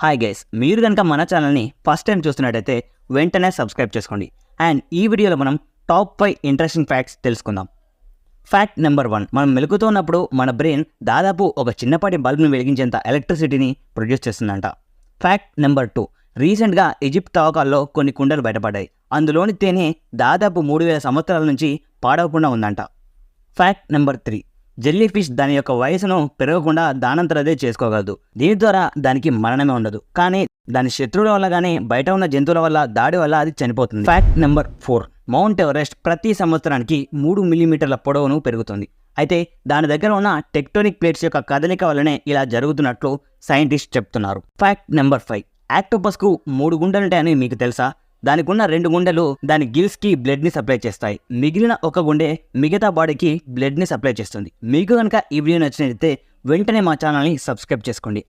Hi guys, మీరు కనుక మన ఛానల్ని ఫస్ట్ టైం చూస్తున్నట్టయితే వెంటనే సబ్స్క్రైబ్ చేసుకోండి. అండ్ ఈ వీడియోలో మనం టాప్ 5 ఇంట్రెస్టింగ్ ఫ్యాక్ట్స్ తెలుసుకుందాం. ఫ్యాక్ట్ నెంబర్ 1, మనం మెలుగుతూ ఉన్నప్పుడు మన బ్రెయిన్ దాదాపు ఒక చిన్నపాటి బల్బ్ను వెలిగించేంత ఎలక్ట్రిసిటీని ప్రొడ్యూస్ చేస్తుందంట. ఫ్యాక్ట్ నెంబర్ 2, రీసెంట్గా ఈజిప్ట్ తవ్వకాల్లో కొన్ని కుండలు బయటపడ్డాయి. అందులోని తేనె దాదాపు 3000 సంవత్సరాల నుంచి పాడవకుండా ఉందంట. ఫ్యాక్ట్ నెంబర్ 3, జెల్లీ ఫిష్ దాని యొక్క వయసును పెరగకుండా దానంతరదే చేసుకోగలదు. దీని ద్వారా దానికి మరణమే ఉండదు, కానీ దాని శత్రువుల వల్ల కానీ బయట ఉన్న జంతువుల వల్ల దాడి వల్ల అది చనిపోతుంది. ఫ్యాక్ట్ నెంబర్ 4, మౌంట్ ఎవరెస్ట్ ప్రతి సంవత్సరానికి 3 మిల్లీమీటర్ల పొడవును పెరుగుతుంది. అయితే దాని దగ్గర ఉన్న టెక్టోనిక్ ప్లేట్స్ యొక్క కదలిక వల్లనే ఇలా జరుగుతున్నట్లు సైంటిస్ట్ చెప్తున్నారు. ఫ్యాక్ట్ నెంబర్ 5, ఆక్టోపస్కు 3 గుండెలుంటాయని మీకు తెలుసా? దానికి ఉన్న 2 గుండెలు దాని గిల్స్కి బ్లడ్ని సప్లై చేస్తాయి. మిగిలిన ఒక గుండె మిగతా బాడీకి బ్లడ్ని సప్లై చేస్తుంది. మీకు కనుక ఈ వీడియో నచ్చినట్లయితే వెంటనే మా ఛానల్ని సబ్స్క్రైబ్ చేసుకోండి.